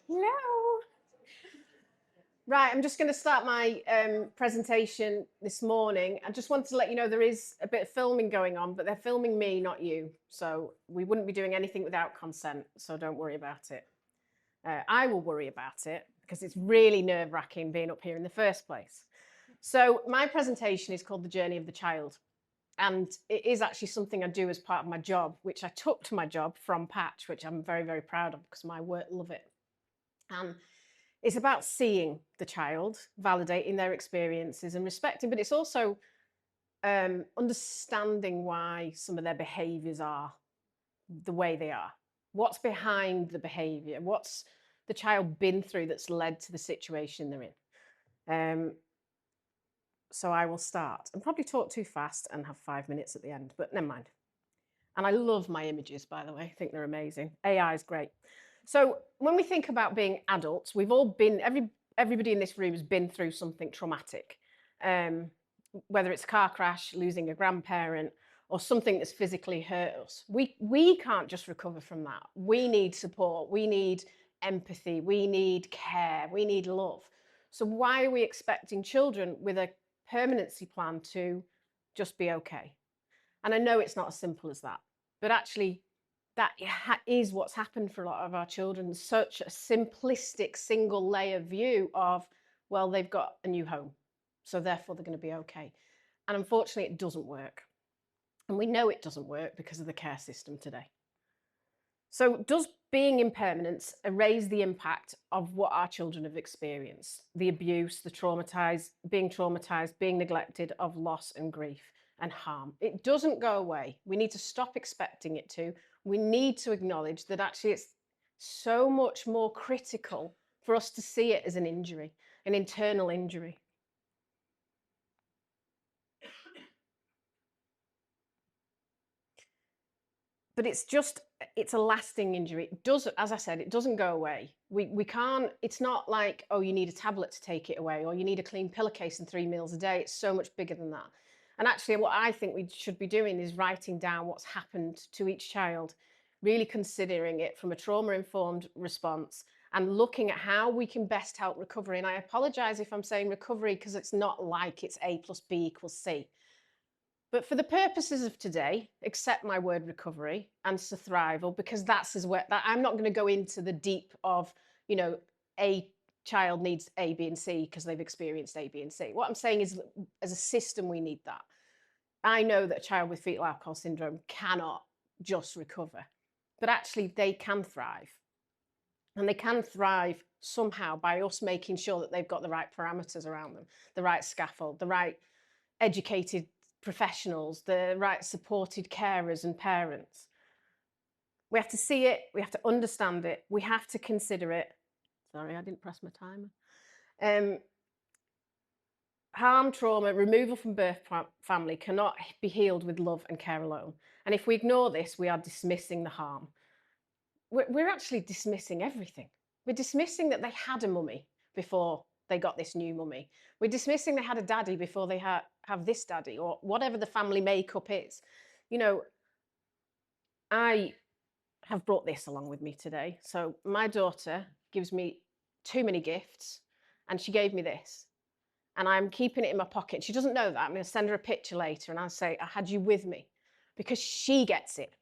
No. Right, I'm just going to start my presentation this morning. I just wanted to let you know there is a bit of filming going on, but they're filming me, not you. So we wouldn't be doing anything without consent, so don't worry about it. I will worry about it because it's really nerve-wracking being up here in the first place. So my presentation is called The Journey of the Child. And it is actually something I do as part of my job, which I took to my job from Patch, which I'm very, very proud of because my work love it. And it's about seeing the child, validating their experiences and respecting, but it's also understanding why some of their behaviors are the way they are. What's behind the behavior? What's the child been through that's led to the situation they're in? So I will start and probably talk too fast and have 5 minutes at the end, but never mind. And I love my images, by the way. I think they're amazing. AI is great. So when we think about being adults, we've all been, everybody in this room has been through something traumatic, whether it's a car crash, losing a grandparent, or something that's physically hurt us. We can't just recover from that. We need support. We need empathy. We need care. We need love. So why are we expecting children with a permanency plan to just be okay? And I know it's not as simple as that, but actually that is what's happened for a lot of our children. Such a simplistic single layer view of, well, they've got a new home, so therefore they're going to be okay. And unfortunately, it doesn't work. And we know it doesn't work because of the care system today. So does being in permanence erase the impact of what our children have experienced? The abuse, the traumatized, being neglected, of loss and grief and harm. It doesn't go away. We need to stop expecting it to. We need to acknowledge that actually it's so much more critical for us to see it as an injury, an internal injury. But it's a lasting injury. It does, as I said, it doesn't go away. We can't, it's not like, oh, you need a tablet to take it away, or you need a clean pillowcase and 3 meals a day. It's so much bigger than that. And actually, what I think we should be doing is writing down what's happened to each child, really considering it from a trauma-informed response and looking at how we can best help recovery. And I apologize if I'm saying recovery because it's not like it's A plus B equals C. But for the purposes of today, accept my word recovery and survival, because that's as where that I'm not going to go into the deep of, a child needs A, B, and C because they've experienced A, B, and C. What I'm saying is, as a system, we need that. I know that a child with fetal alcohol syndrome cannot just recover, but actually they can thrive. And they can thrive somehow by us making sure that they've got the right parameters around them, the right scaffold, the right educated professionals, the right supported carers and parents. We have to see it, we have to understand it, we have to consider it. Sorry, I didn't press my timer. Harm, trauma, removal from birth family cannot be healed with love and care alone. And if we ignore this, we are dismissing the harm. We're actually dismissing everything. We're dismissing that they had a mummy before they got this new mummy. We're dismissing they had a daddy before they have this daddy, or whatever the family makeup is. I have brought this along with me today. So my daughter gives me too many gifts, and she gave me this. And I'm keeping it in my pocket. She doesn't know that. I'm going to send her a picture later and I'll say, I had you with me, because she gets it.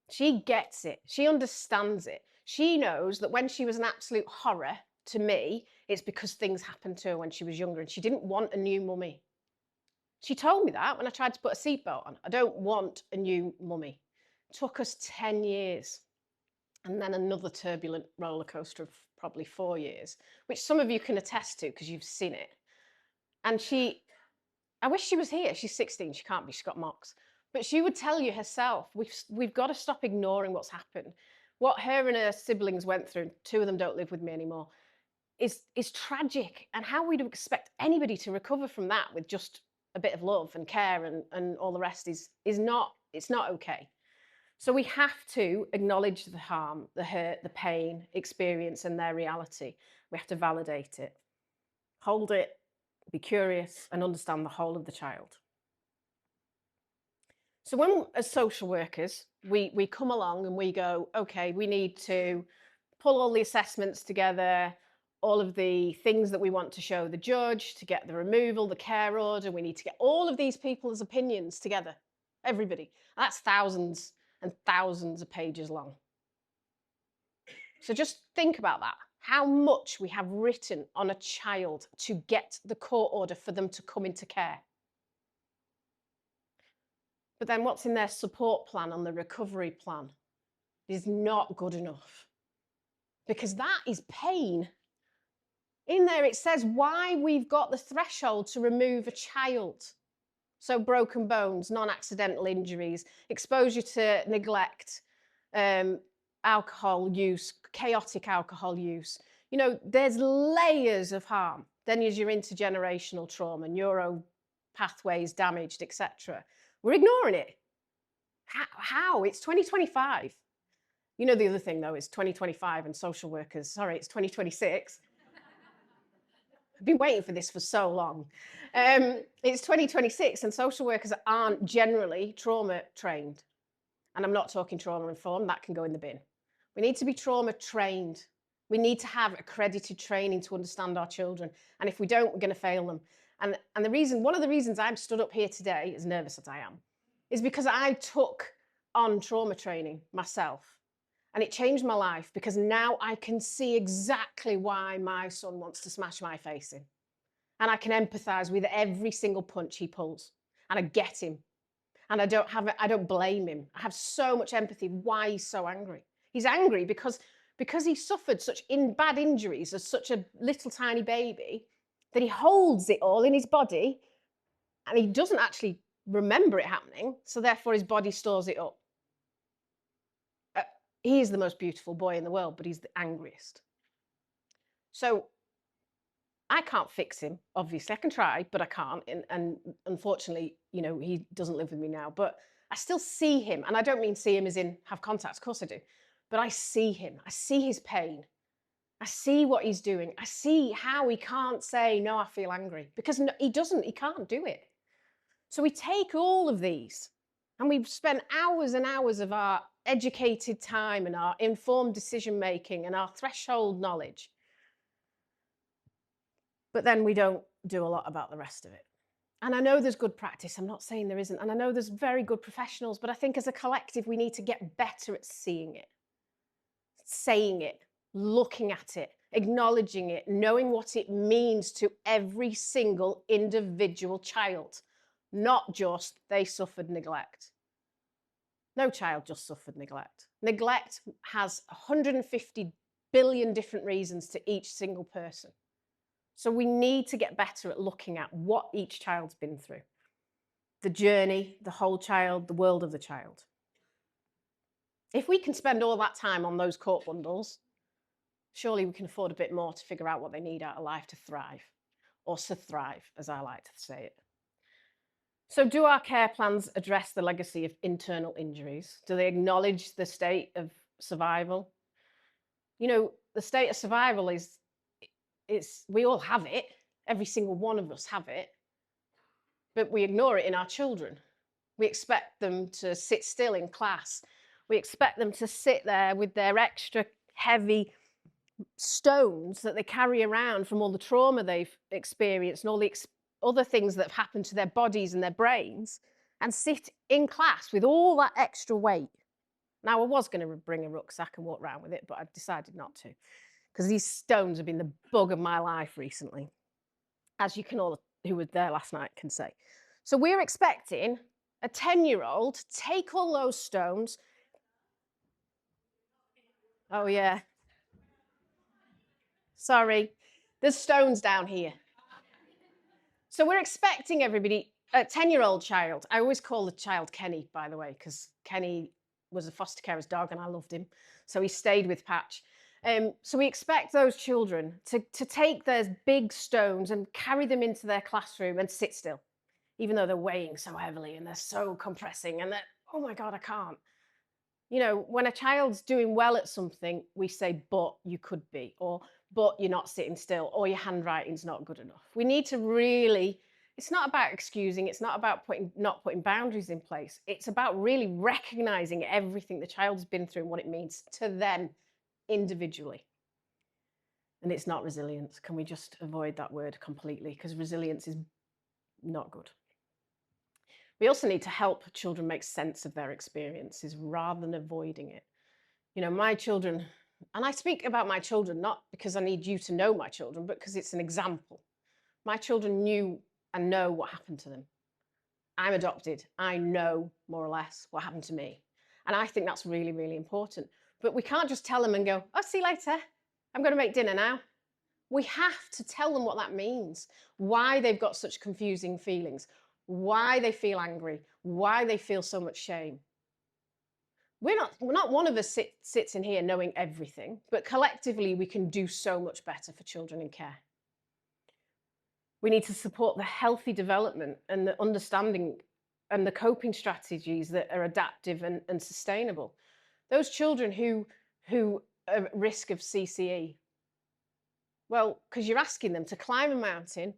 She gets it. She understands it. She knows that when she was an absolute horror to me, it's because things happened to her when she was younger and she didn't want a new mummy. She told me that when I tried to put a seatbelt on. I don't want a new mummy. It took us 10 years. And then another turbulent roller coaster of probably 4 years, which some of you can attest to because you've seen it. And I wish she was here. She's 16. She can't be. She's got mocks. But she would tell you herself, we've got to stop ignoring what's happened. What her and her siblings went through, 2 of them don't live with me anymore, is tragic. And how we'd expect anybody to recover from that with just a bit of love and care and all the rest is not, it's not okay. So we have to acknowledge the harm, the hurt, the pain, experience, and their reality. We have to validate it, hold it, be curious, and understand the whole of the child. So when, as social workers, we come along and we go, okay, we need to pull all the assessments together, all of the things that we want to show the judge to get the removal, the care order. We need to get all of these people's opinions together, everybody. That's thousands and thousands of pages long. So just think about that. How much we have written on a child to get the court order for them to come into care. But then what's in their support plan on the recovery plan is not good enough, because that is pain. In there it says why we've got the threshold to remove a child. So broken bones, non-accidental injuries, exposure to neglect, alcohol use, chaotic alcohol use. You know, there's layers of harm. Then there's your intergenerational trauma, neuro pathways damaged, etc. We're ignoring it. How? It's 2025. You know, the other thing, though, is 2025 and social workers. Sorry, it's 2026. I've been waiting for this for so long. It's 2026 and social workers aren't generally trauma trained. And I'm not talking trauma informed, that can go in the bin. We need to be trauma trained. We need to have accredited training to understand our children. And if we don't, we're going to fail them. And one of the reasons I'm stood up here today, as nervous as I am, is because I took on trauma training myself. And it changed my life, because now I can see exactly why my son wants to smash my face in. And I can empathize with every single punch he pulls. And I get him. And I don't blame him. I have so much empathy why he's so angry. He's angry because he suffered such bad injuries as such a little tiny baby, that he holds it all in his body and he doesn't actually remember it happening. So therefore his body stores it up. He is the most beautiful boy in the world, but he's the angriest. So I can't fix him, obviously. I can try, but I can't. And unfortunately, you know, he doesn't live with me now. But I still see him. And I don't mean see him as in have contact. Of course I do. But I see him. I see his pain. I see what he's doing. I see how he can't say, no, I feel angry. Because he doesn't. He can't do it. So we take all of these and we've spent hours and hours of our educated time and our informed decision making and our threshold knowledge. But then we don't do a lot about the rest of it. And I know there's good practice. I'm not saying there isn't. And I know there's very good professionals, but I think as a collective, we need to get better at seeing it, saying it, looking at it, acknowledging it, knowing what it means to every single individual child, not just they suffered neglect. No child just suffered neglect. Neglect has 150 billion different reasons to each single person. So we need to get better at looking at what each child's been through. The journey, the whole child, the world of the child. If we can spend all that time on those court bundles, surely we can afford a bit more to figure out what they need out of life to thrive, or to thrive, as I like to say it. So do our care plans address the legacy of internal injuries? Do they acknowledge the state of survival? You know, the state of survival is, we all have it. Every single one of us have it. But we ignore it in our children. We expect them to sit still in class. We expect them to sit there with their extra heavy stones that they carry around from all the trauma they've experienced and all the other things that have happened to their bodies and their brains, and sit in class with all that extra weight. Now, I was going to bring a rucksack and walk around with it, but I decided not to, because these stones have been the bug of my life recently, as you can all, who were there last night, can say. So we're expecting a 10-year-old to take all those stones. Oh, yeah. Sorry. There's stones down here. So we're expecting everybody, a 10-year-old child. I always call the child Kenny, by the way, because Kenny was a foster carer's dog and I loved him. So he stayed with Patch. So we expect those children to take those big stones and carry them into their classroom and sit still, even though they're weighing so heavily and they're so compressing and they're, oh my God, I can't. You know, when a child's doing well at something, we say, but you could be, or but you're not sitting still, or your handwriting's not good enough. We need to really It's not about excusing, it's not about not putting boundaries in place. It's about really recognizing everything the child's been through and what it means to them individually. And it's not resilience. Can we just avoid that word completely? Because resilience is not good. We also need to help children make sense of their experiences rather than avoiding it. You know, my children, and I speak about my children not because I need you to know my children, but because it's an example. My children knew and know what happened to them. I'm adopted. I know more or less what happened to me. And I think that's really, really important. But we can't just tell them and go, oh, see you later. I'm going to make dinner now. We have to tell them what that means, why they've got such confusing feelings, why they feel angry, why they feel so much shame. We're not one of us sits in here knowing everything, but collectively we can do so much better for children in care. We need to support the healthy development and the understanding and the coping strategies that are adaptive and sustainable. Those children who are at risk of CCE, well, because you're asking them to climb a mountain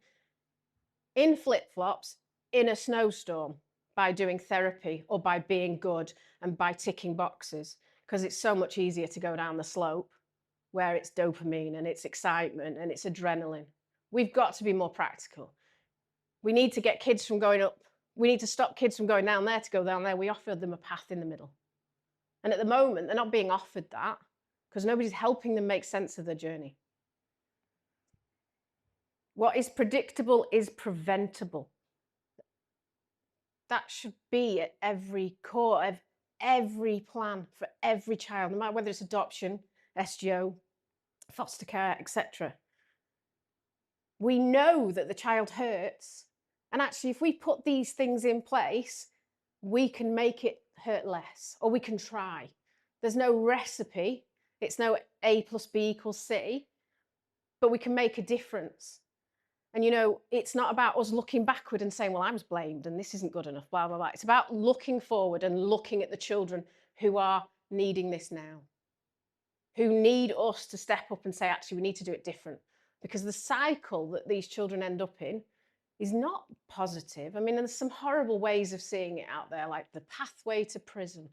in flip-flops in a snowstorm by doing therapy or by being good and by ticking boxes, because it's so much easier to go down the slope where it's dopamine and it's excitement and it's adrenaline. We've got to be more practical. We need to get kids from going up. We need to stop kids from going down there to go down there. We offer them a path in the middle. And at the moment, they're not being offered that because nobody's helping them make sense of their journey. What is predictable is preventable. That should be at every core of every plan for every child, no matter whether it's adoption, SGO, foster care, etc. We know that the child hurts. And actually, if we put these things in place, we can make it hurt less, or we can try. There's no recipe. It's no A plus B equals C, but we can make a difference. And, you know, it's not about us looking backward and saying, well, I was blamed and this isn't good enough, blah, blah, blah. It's about looking forward and looking at the children who are needing this now, who need us to step up and say, actually, we need to do it different. Because the cycle that these children end up in is not positive. I mean, there's some horrible ways of seeing it out there, like the pathway to prison.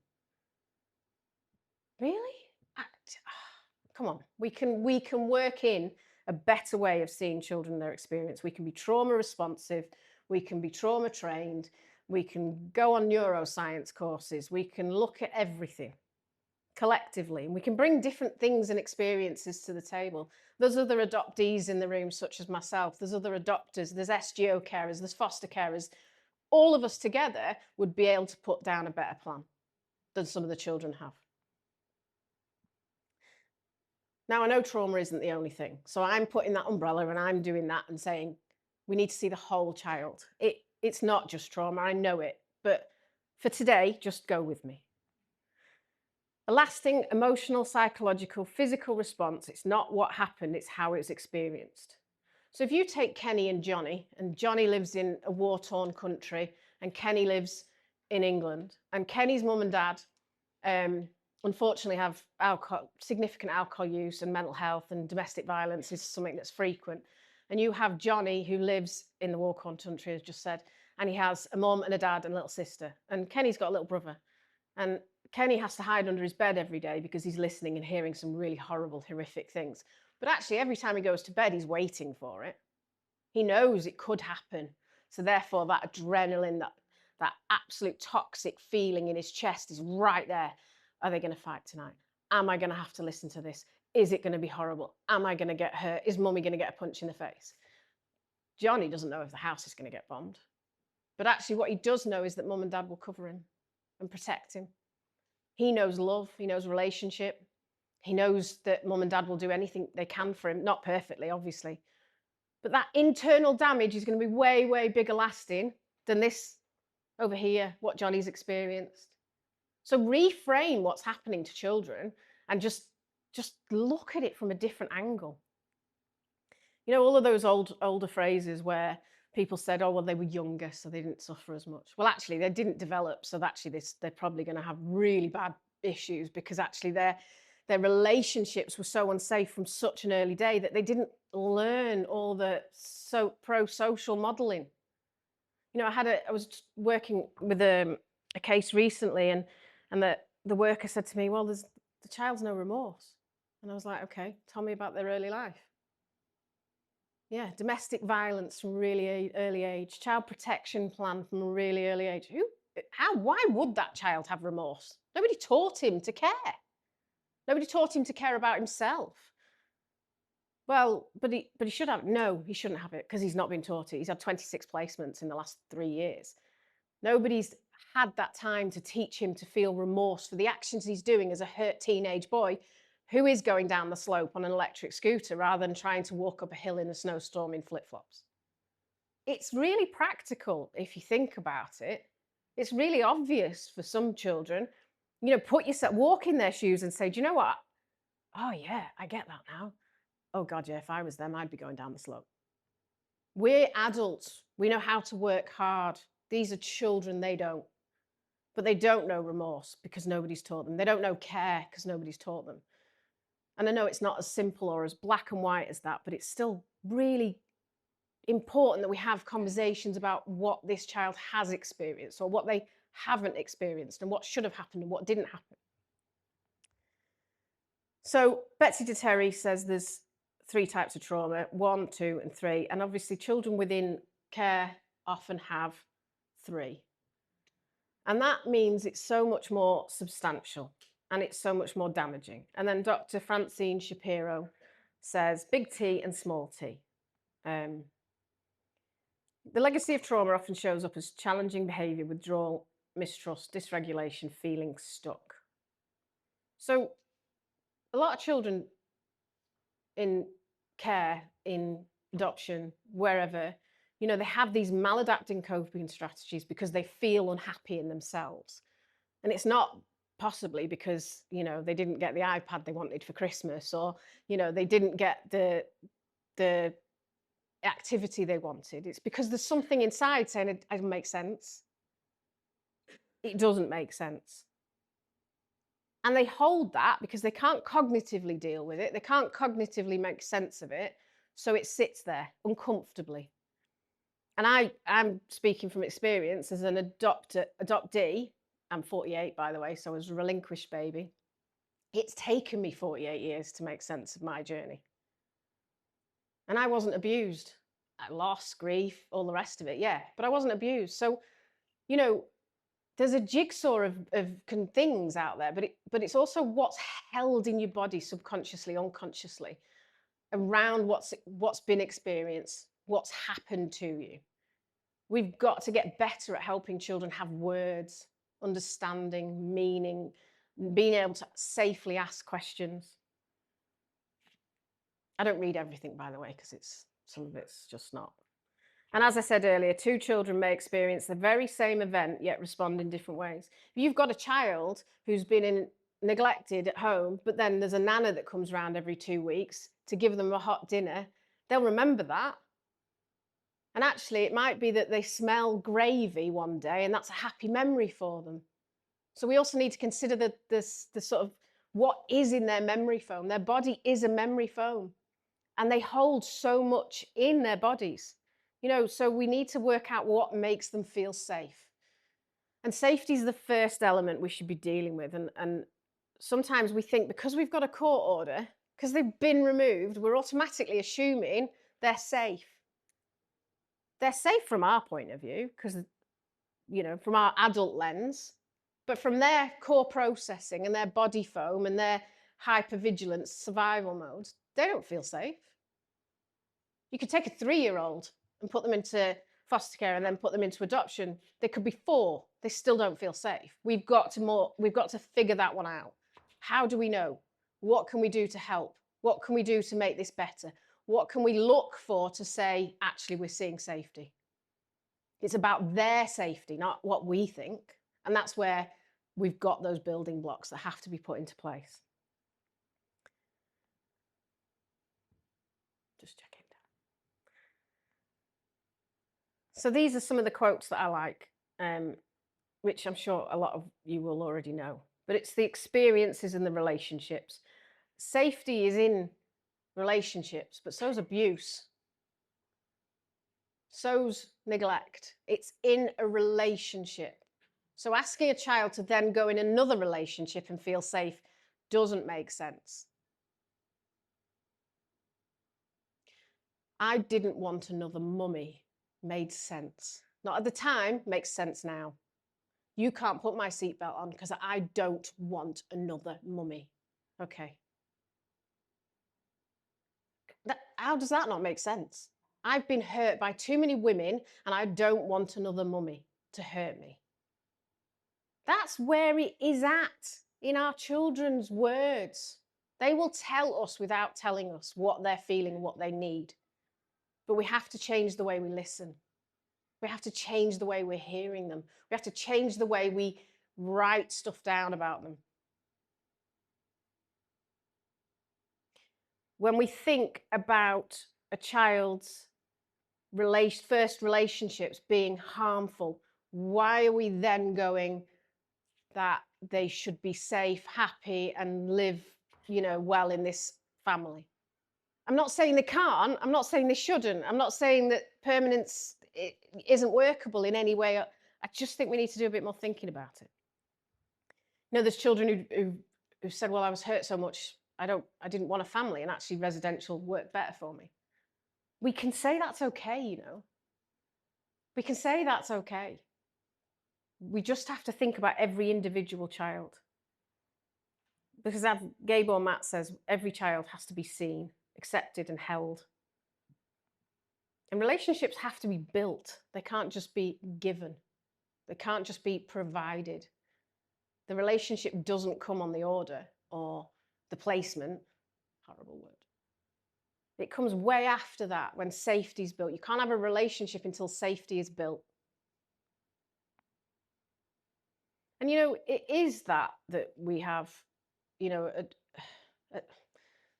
Really? Come on, we can work in a better way of seeing children and their experience. We can be trauma responsive, we can be trauma trained, we can go on neuroscience courses, we can look at everything collectively, and we can bring different things and experiences to the table. There's other adoptees in the room, such as myself, there's other adopters, there's SGO carers, there's foster carers. All of us together would be able to put down a better plan than some of the children have. Now, I know trauma isn't the only thing. So I'm putting that umbrella and I'm doing that and saying, we need to see the whole child. It's not just trauma, I know it. But for today, just go with me. A lasting emotional, psychological, physical response, it's not what happened, it's how it was experienced. So if you take Kenny and Johnny lives in a war-torn country, and Kenny lives in England, and Kenny's mum and dad unfortunately have significant alcohol use, and mental health and domestic violence is something that's frequent. And you have Johnny, who lives in the war-torn country, as just said, and he has a mum and a dad and a little sister. And Kenny's got a little brother. And Kenny has to hide under his bed every day because he's listening and hearing some really horrible, horrific things. But actually, every time he goes to bed, he's waiting for it. He knows it could happen. So therefore, that adrenaline, that absolute toxic feeling in his chest is right there. Are they going to fight tonight? Am I going to have to listen to this? Is it going to be horrible? Am I going to get hurt? Is mummy going to get a punch in the face? Johnny doesn't know if the house is going to get bombed. But actually what he does know is that mum and dad will cover him and protect him. He knows love. He knows relationship. He knows that mum and dad will do anything they can for him. Not perfectly, obviously. But that internal damage is going to be way, way bigger lasting than this over here, what Johnny's experienced. So reframe what's happening to children and just look at it from a different angle. You know, all of those older phrases where people said, oh, well, they were younger, so they didn't suffer as much. Well, actually, they didn't develop, so actually they're probably going to have really bad issues because actually their relationships were so unsafe from such an early day that they didn't learn all the pro-social modelling. I was working with a case recently, and the worker said to me, "Well, there's the child's no remorse," and I was like, "Okay, tell me about their early life." Yeah, domestic violence from really early age, child protection plan from a really early age. Why would that child have remorse? Nobody taught him to care. Nobody taught him to care about himself. Well, but he should have. No, he shouldn't have it because he's not been taught it. He's had 26 placements in the last 3 years. Nobody's had that time to teach him to feel remorse for the actions he's doing as a hurt teenage boy who is going down the slope on an electric scooter rather than trying to walk up a hill in a snowstorm in flip-flops. It's really practical if you think about it. It's really obvious for some children. Walk in their shoes and say, "Do you know what? Oh, yeah, I get that now. Oh, God, yeah, if I was them, I'd be going down the slope." We're adults. We know how to work hard. These are children, they don't. But they don't know remorse because nobody's taught them. They don't know care because nobody's taught them. And I know it's not as simple or as black and white as that, but it's still really important that we have conversations about what this child has experienced or what they haven't experienced and what should have happened and what didn't happen. So Betsy de Terry says there's 3 types of trauma, 1, 2, and 3. And obviously children within care often have 3. And that means it's so much more substantial and it's so much more damaging. And then Dr. Francine Shapiro says big T and small t. The legacy of trauma often shows up as challenging behavior, withdrawal, mistrust, dysregulation, feeling stuck. So a lot of children in care, in adoption, wherever, they have these maladapting coping strategies because they feel unhappy in themselves. And it's not possibly because, they didn't get the iPad they wanted for Christmas, or, they didn't get the activity they wanted. It's because there's something inside saying it doesn't make sense. It doesn't make sense. And they hold that because they can't cognitively deal with it. They can't cognitively make sense of it. So it sits there uncomfortably. And I'm speaking from experience as an adoptee. I'm 48, by the way, so I was a relinquished baby. It's taken me 48 years to make sense of my journey. And I wasn't abused. Loss, grief, all the rest of it, yeah. But I wasn't abused. So, there's a jigsaw of things out there, but it's also what's held in your body subconsciously, unconsciously, around what's been experienced, what's happened to you. We've got to get better at helping children have words, understanding, meaning, being able to safely ask questions. I don't read everything, by the way, because some of it's just not. And as I said earlier, 2 children may experience the very same event, yet respond in different ways. If you've got a child who's been neglected at home, but then there's a nana that comes around every 2 weeks to give them a hot dinner, they'll remember that. And actually, it might be that they smell gravy one day, and that's a happy memory for them. So we also need to consider the sort of what is in their memory foam. Their body is a memory foam, and they hold so much in their bodies. So we need to work out what makes them feel safe. And safety is the first element we should be dealing with. And sometimes we think because we've got a court order, because they've been removed, we're automatically assuming they're safe. They're safe from our point of view, because, from our adult lens, but from their core processing and their body foam and their hypervigilance survival modes, they don't feel safe. You could take a 3-year-old and put them into foster care and then put them into adoption. They could be 4. They still don't feel safe. We've got to figure that one out. How do we know? What can we do to help? What can we do to make this better? What can we look for to say, actually, we're seeing safety? It's about their safety, not what we think. And that's where we've got those building blocks that have to be put into place. Just checking. So these are some of the quotes that I like, which I'm sure a lot of you will already know. But it's the experiences and the relationships. Safety is in relationships, but so's abuse. So's neglect. It's in a relationship. So asking a child to then go in another relationship and feel safe doesn't make sense. I didn't want another mummy made sense. Not at the time, makes sense now. You can't put my seatbelt on because I don't want another mummy. Okay. How does that not make sense? I've been hurt by too many women and I don't want another mummy to hurt me. That's where it is at in our children's words. They will tell us without telling us what they're feeling, what they need. But we have to change the way we listen. We have to change the way we're hearing them. We have to change the way we write stuff down about them. When we think about a child's first relationships being harmful, why are we then going that they should be safe, happy, and live, well in this family? I'm not saying they can't. I'm not saying they shouldn't. I'm not saying that permanence isn't workable in any way. I just think we need to do a bit more thinking about it. There's children who said, well, I was hurt so much, I didn't want a family, and actually residential worked better for me. We can say that's okay, We can say that's okay. We just have to think about every individual child. Because as Gabor Matt says, every child has to be seen, accepted, and held. And relationships have to be built. They can't just be given. They can't just be provided. The relationship doesn't come on the order or the placement. Horrible word. It comes way after that when safety is built. You can't have a relationship until safety is built. And, it is that we have, the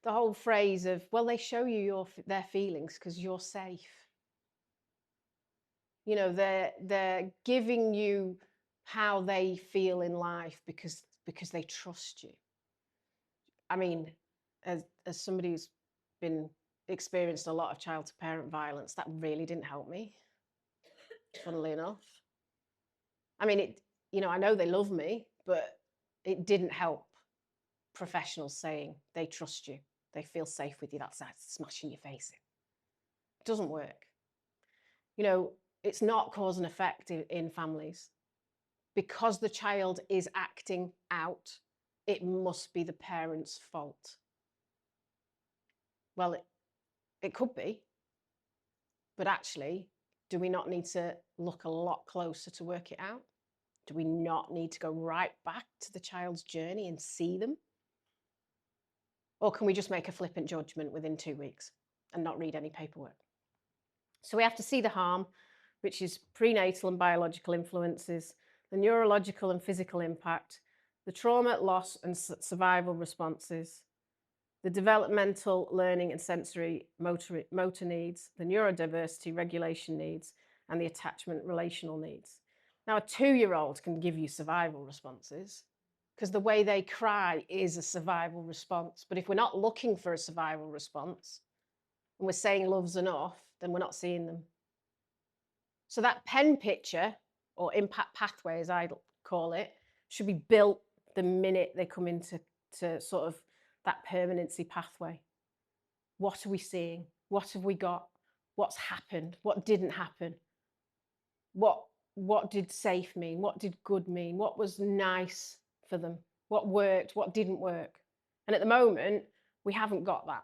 whole phrase of, well, they show you their feelings because you're safe. They're giving you how they feel in life because they trust you. I mean, as somebody who's experienced a lot of child-to-parent violence, that really didn't help me, funnily enough. I mean, I know they love me, but it didn't help professionals saying they trust you, they feel safe with you. That's smashing your face in. It doesn't work. It's not cause and effect in families. Because the child is acting out, it must be the parent's fault. Well, it could be, but actually, do we not need to look a lot closer to work it out? Do we not need to go right back to the child's journey and see them? Or can we just make a flippant judgment within 2 weeks and not read any paperwork? So we have to see the harm, which is prenatal and biological influences, the neurological and physical impact, the trauma, loss, and survival responses, the developmental, learning, and sensory motor needs, the neurodiversity regulation needs, and the attachment relational needs. Now, a 2-year-old can give you survival responses because the way they cry is a survival response. But if we're not looking for a survival response and we're saying love's enough, then we're not seeing them. So that pen picture, or impact pathway as I call it, should be built the minute they come into sort of that permanency pathway. What are we seeing? What have we got? What's happened? What didn't happen? What did safe mean? What did good mean? What was nice for them? What worked? What didn't work? And at the moment, we haven't got that.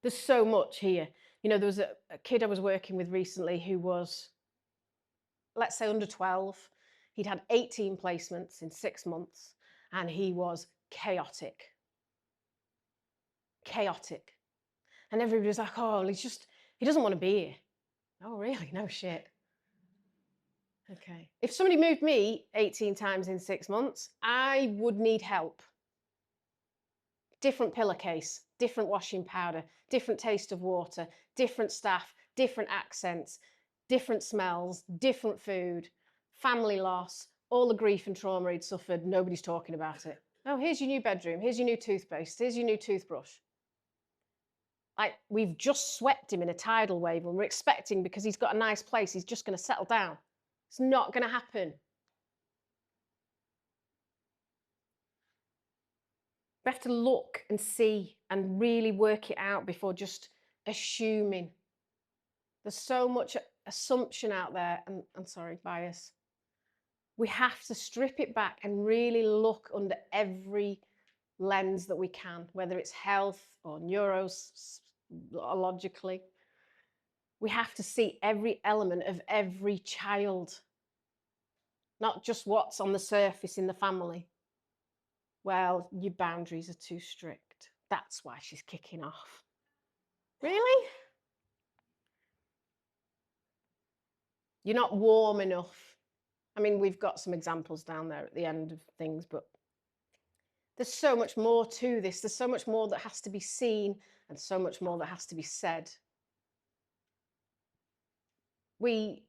There's so much here. There was a kid I was working with recently who was, let's say, under 12. He'd had 18 placements in 6 months, and he was chaotic. Chaotic. And everybody was like, oh, he doesn't want to be here. Oh, really? No shit. Okay. If somebody moved me 18 times in 6 months, I would need help. Different pillowcase, different washing powder, different taste of water, different staff, different accents, different smells, different food, family loss, all the grief and trauma he'd suffered. Nobody's talking about it. Oh, here's your new bedroom. Here's your new toothpaste. Here's your new toothbrush. Like, we've just swept him in a tidal wave and we're expecting, because he's got a nice place, he's just going to settle down. It's not going to happen. We have to look and see and really work it out before just assuming. There's so much assumption out there, and sorry, bias. We have to strip it back and really look under every lens that we can, whether it's health or neurologically. We have to see every element of every child, not just what's on the surface in the family. Well, your boundaries are too strict. That's why she's kicking off. Really? You're not warm enough. I mean, we've got some examples down there at the end of things, but there's so much more to this. There's so much more that has to be seen and so much more that has to be said. We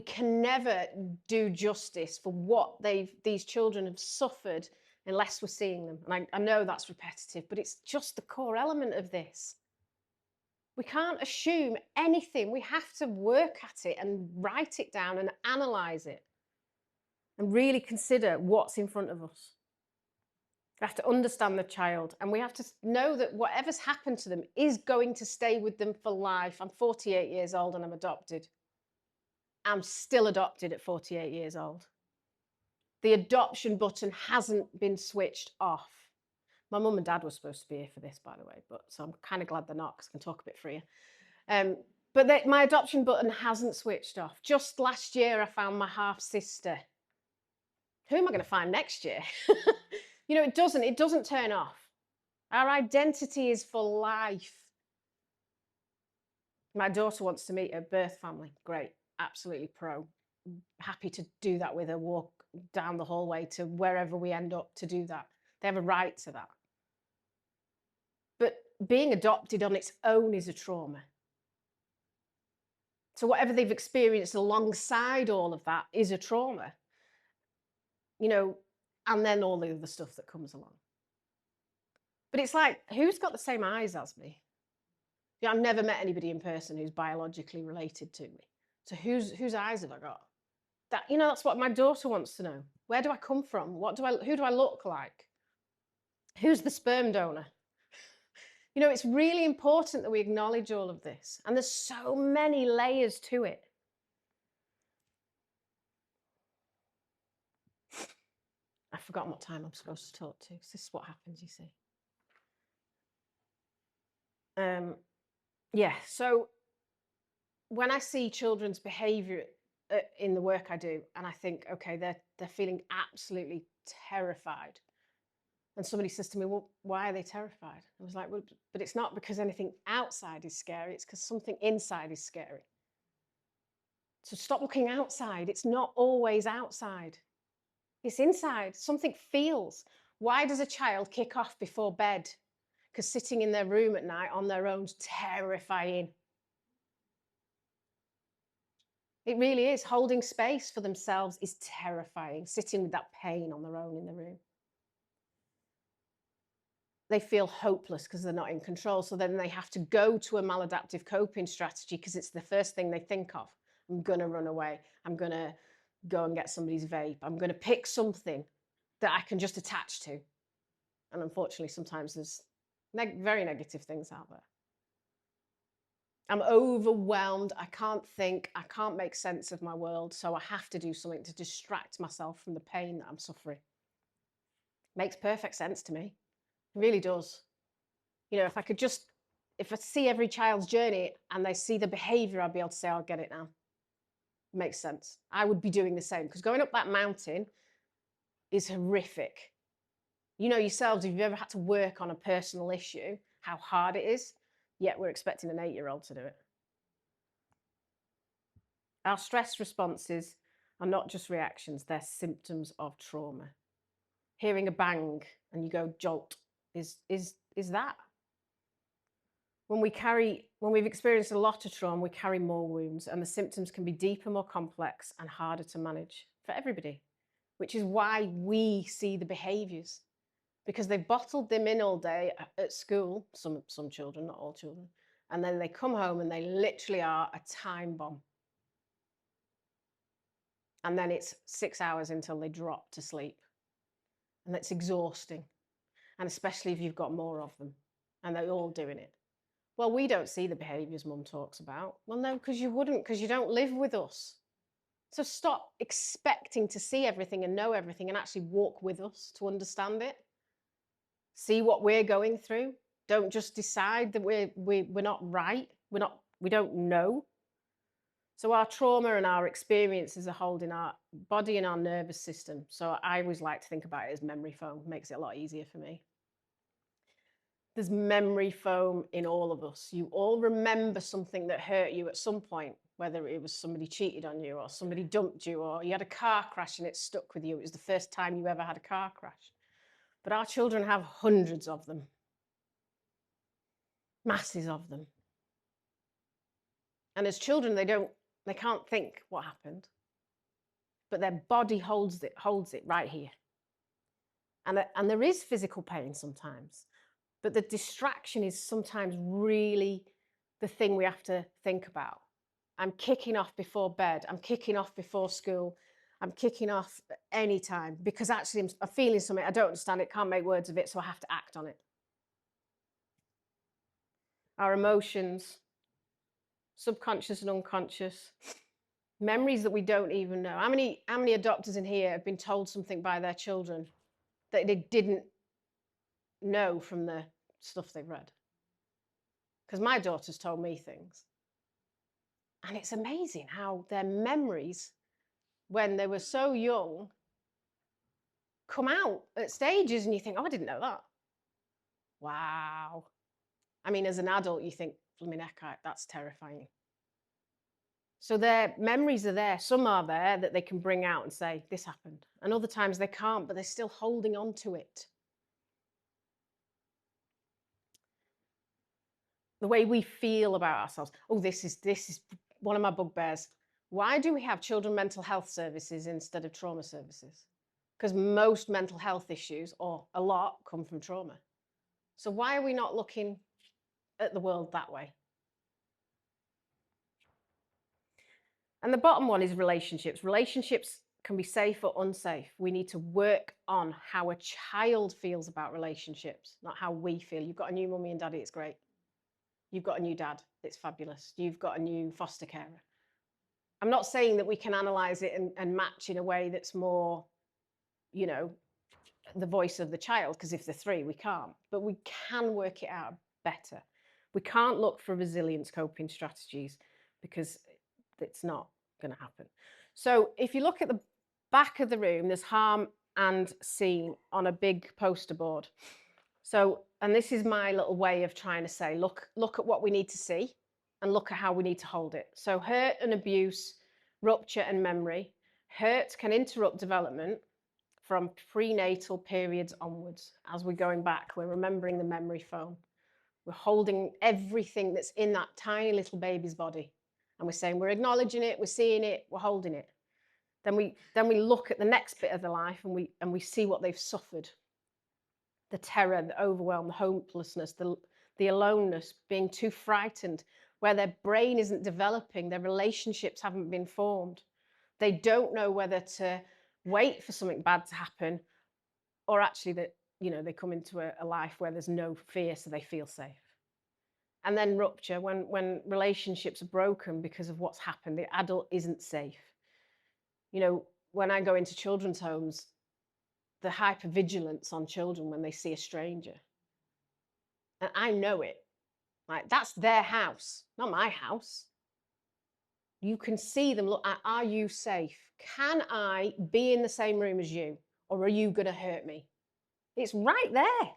can never do justice for what these children have suffered unless we're seeing them. And I know that's repetitive, but it's just the core element of this. We can't assume anything. We have to work at it and write it down and analyze it and really consider what's in front of us. We have to understand the child, and we have to know that whatever's happened to them is going to stay with them for life. I'm 48 years old and I'm adopted. I'm still adopted at 48 years old. The adoption button hasn't been switched off. My mum and dad were supposed to be here for this, by the way, so I'm kind of glad they're not, because I can talk a bit freer. But my adoption button hasn't switched off. Just last year, I found my half-sister. Who am I going to find next year? You know, it doesn't turn off. Our identity is for life. My daughter wants to meet her birth family. Great, absolutely pro. Happy to do that with her, walk down the hallway to wherever we end up to do that. They have a right to that. But being adopted on its own is a trauma. So whatever they've experienced alongside all of that is a trauma. You know, and then all the other stuff that comes along. But it's like, who's got the same eyes as me? Yeah, I've never met anybody in person who's biologically related to me. So whose eyes have I got? That's what my daughter wants to know. Where do I come from? Who do I look like? Who's the sperm donor? It's really important that we acknowledge all of this. And there's so many layers to it. I've forgotten what time I'm supposed to talk to. This is what happens, you see. So when I see children's behaviour in the work I do, and I think, okay, they're feeling absolutely terrified. And somebody says to me, well, why are they terrified? I was like, well, but it's not because anything outside is scary. It's because something inside is scary. So stop looking outside. It's not always outside. It's inside. Something feels. Why does a child kick off before bed? Because sitting in their room at night on their own is terrifying. It really is. Holding space for themselves is terrifying. Sitting with that pain on their own in the room. They feel hopeless because they're not in control. So then they have to go to a maladaptive coping strategy because it's the first thing they think of. I'm going to run away. I'm going to go and get somebody's vape. I'm going to pick something that I can just attach to. And unfortunately, sometimes there's very negative things out there. I'm overwhelmed. I can't think. I can't make sense of my world. So I have to do something to distract myself from the pain that I'm suffering. Makes perfect sense to me. It really does. If I see every child's journey and they see the behavior, I'll be able to say, I'll get it now. Makes sense. I would be doing the same, because going up that mountain is horrific. You know yourselves, if you've ever had to work on a personal issue, how hard it is, yet we're expecting an 8-year-old to do it. Our stress responses are not just reactions, they're symptoms of trauma. Hearing a bang and you go jolt is that. When we've experienced a lot of trauma, we carry more wounds, and the symptoms can be deeper, more complex, and harder to manage for everybody, which is why we see the behaviors. because they've bottled them in all day at school, some children, not all children, and then they come home and they literally are a time bomb. And then it's 6 hours until they drop to sleep. And it's exhausting. And especially if you've got more of them and they're all doing it. Well, we don't see the behaviours Mum talks about. Well, no, because you wouldn't, because you don't live with us. So stop expecting to see everything and know everything and actually walk with us to understand it. See what we're going through. Don't just decide that we're not right. We don't know. So our trauma and our experiences are holding our body and our nervous system. So I always like to think about it as memory foam. Makes it a lot easier for me. There's memory foam in all of us. You all remember something that hurt you at some point, whether it was somebody cheated on you or somebody dumped you or you had a car crash and it stuck with you. It was the first time you ever had a car crash. But our children have hundreds of them, masses of them. And as children, they can't think what happened, but their body holds it right here. And there is physical pain sometimes, but the distraction is sometimes really the thing we have to think about. I'm kicking off before bed. I'm kicking off before school. I'm kicking off at any time because actually I'm feeling something. I don't understand it, can't make words of it, so I have to act on it. Our emotions, subconscious and unconscious, memories that we don't even know. How many adopters in here have been told something by their children that they didn't know from the stuff they've read? Because my daughter's told me things. And it's amazing how their memories, when they were so young, come out at stages and you think, oh, I didn't know that. Wow. I mean, as an adult, you think, blimey heck, that's terrifying. So their memories are there. Some are there that they can bring out and say, this happened. And other times they can't, but they're still holding on to it. The way we feel about ourselves. Oh, this is one of my bugbears. Why do we have children mental health services instead of trauma services? Because most mental health issues, or a lot, come from trauma. So why are we not looking at the world that way? And the bottom one is relationships. Relationships can be safe or unsafe. We need to work on how a child feels about relationships, not how we feel. You've got a new mummy and daddy, it's great. You've got a new dad, it's fabulous. You've got a new foster carer. I'm not saying that we can analyze it and match in a way that's more, you know, the voice of the child, because if they're 3, we can't. But we can work it out better. We can't look for resilience coping strategies because it's not going to happen. So if you look at the back of the room, there's harm and seen on a big poster board. So, and this is my little way of trying to say, look at what we need to see and look at how we need to hold it. So hurt and abuse, rupture and memory. Hurt can interrupt development from prenatal periods onwards. As we're going back, we're remembering the memory foam. We're holding everything that's in that tiny little baby's body. And we're saying, we're acknowledging it, we're seeing it, we're holding it. Then we look at the next bit of their life and we see what they've suffered. The terror, the overwhelm, the hopelessness, the aloneness, being too frightened, where their brain isn't developing, their relationships haven't been formed. They don't know whether to wait for something bad to happen or actually that, you know, they come into a life where there's no fear, so they feel safe. And then rupture, when relationships are broken because of what's happened, the adult isn't safe. You know, when I go into children's homes, the hypervigilance on children when they see a stranger. And I know it. Like, that's their house, not my house. You can see them look at, are you safe? Can I be in the same room as you? Or are you going to hurt me? It's right there.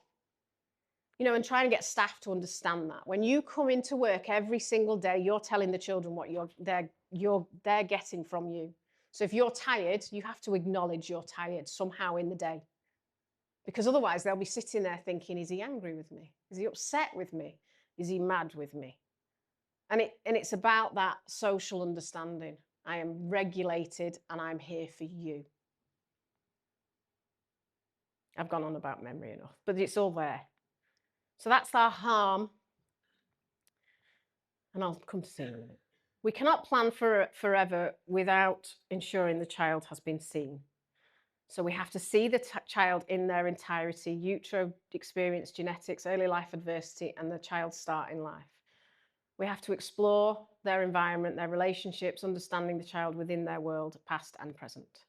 You know, and try and get staff to understand that. When you come into work every single day, you're telling the children what they're getting from you. So if you're tired, you have to acknowledge you're tired somehow in the day. Because otherwise they'll be sitting there thinking, is he angry with me? Is he upset with me? Is he mad with me? And it's about that social understanding. I am regulated and I'm here for you. I've gone on about memory enough, but it's all there. So that's our harm. And I'll come to see in a minute. We cannot plan for forever without ensuring the child has been seen. So we have to see the child in their entirety, utero experience, genetics, early life adversity, and the child's start in life. We have to explore their environment, their relationships, understanding the child within their world, past and present.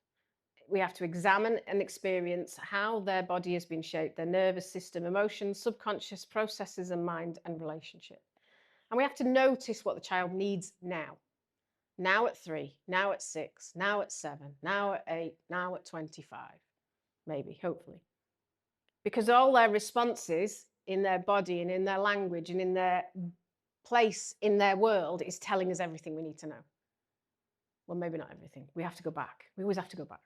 We have to examine and experience how their body has been shaped, their nervous system, emotions, subconscious processes, and mind and relationship. And we have to notice what the child needs now at 3, now at 6, now at 7, now at 8, now at 25, maybe, hopefully. Because all their responses in their body and in their language and in their place in their world is telling us everything we need to know. Well, maybe not everything. We have to go back. We always have to go back.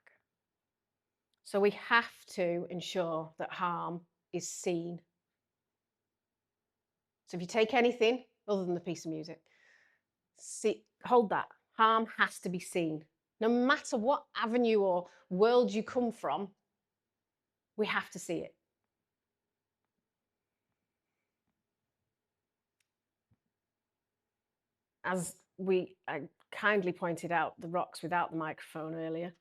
So we have to ensure that harm is seen. So if you take anything other than the piece of music, hold that. Harm has to be seen. No matter what avenue or world you come from, we have to see it. As I kindly pointed out, the rocks without the microphone earlier,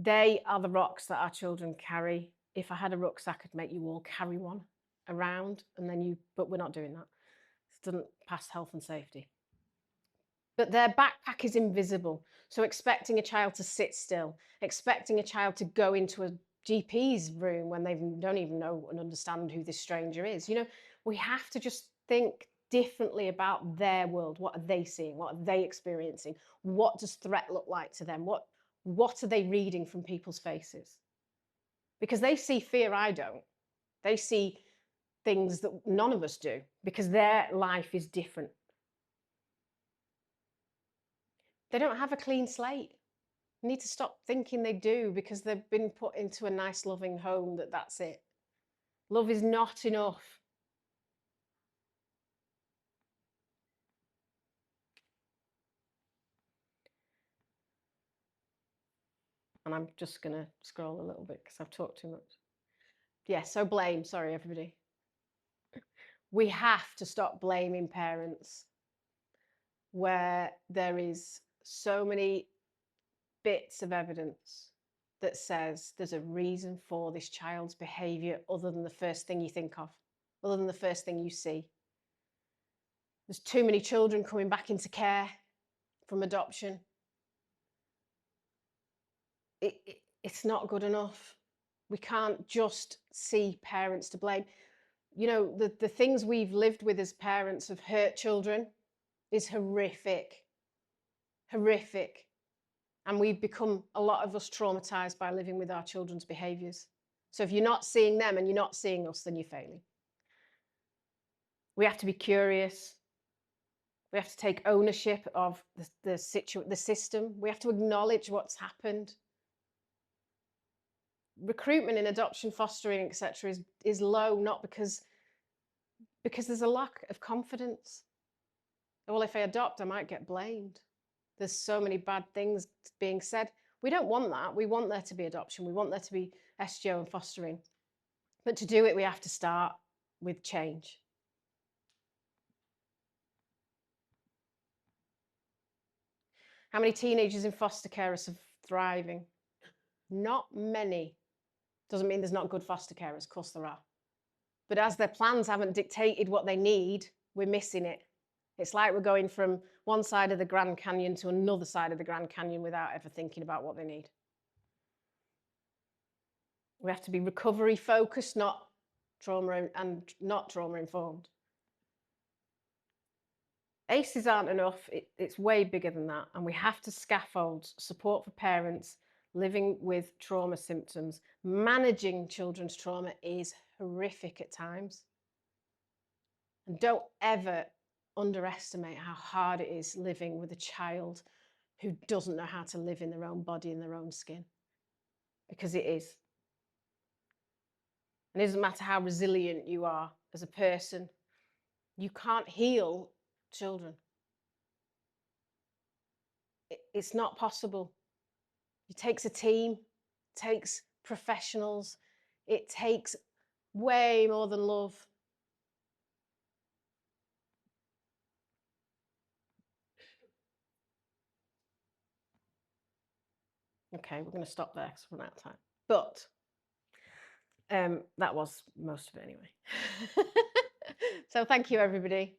they are the rocks that our children carry. If I had a rucksack, I'd make you all carry one around, but we're not doing that. It doesn't pass health and safety. But their backpack is invisible. So expecting a child to sit still, expecting a child to go into a GP's room when they don't even know and understand who this stranger is. We have to just think differently about their world. What are they seeing? What are they experiencing? What does threat look like to them? What are they reading from people's faces? Because they see fear I don't. They see things that none of us do because their life is different. They don't have a clean slate. You need to stop thinking they do because they've been put into a nice, loving home that's it. Love is not enough. And I'm just going to scroll a little bit because I've talked too much. Yeah, so blame. Sorry, everybody. We have to stop blaming parents where there is so many bits of evidence that says there's a reason for this child's behaviour other than the first thing you think of, other than the first thing you see. There's too many children coming back into care from adoption. It's not good enough. We can't just see parents to blame. The things we've lived with as parents of hurt children is horrific. Horrific. And we've become, a lot of us, traumatized by living with our children's behaviors. So if you're not seeing them and you're not seeing us, then you're failing. We have to be curious. We have to take ownership of the system. We have to acknowledge what's happened. Recruitment in adoption, fostering, etc., is low, not because there's a lack of confidence. Well, if I adopt, I might get blamed. There's so many bad things being said. We don't want that. We want there to be adoption. We want there to be SGO and fostering. But to do it, we have to start with change. How many teenagers in foster care are thriving? Not many. Doesn't mean there's not good foster carers. Of course there are. But as their plans haven't dictated what they need, we're missing it. It's like we're going from one side of the Grand Canyon to another side of the Grand Canyon without ever thinking about what they need. We have to be recovery focused, not trauma informed. ACEs aren't enough. It's way bigger than that. And we have to scaffold support for parents living with trauma symptoms. Managing children's trauma is horrific at times. And don't ever underestimate how hard it is living with a child who doesn't know how to live in their own body, in their own skin. Because it is. And it doesn't matter how resilient you are as a person, you can't heal children. It's not possible. It takes a team, it takes professionals, It takes way more than love. Okay, we're going to stop there because we're out of time. But that was most of it anyway. So thank you, everybody.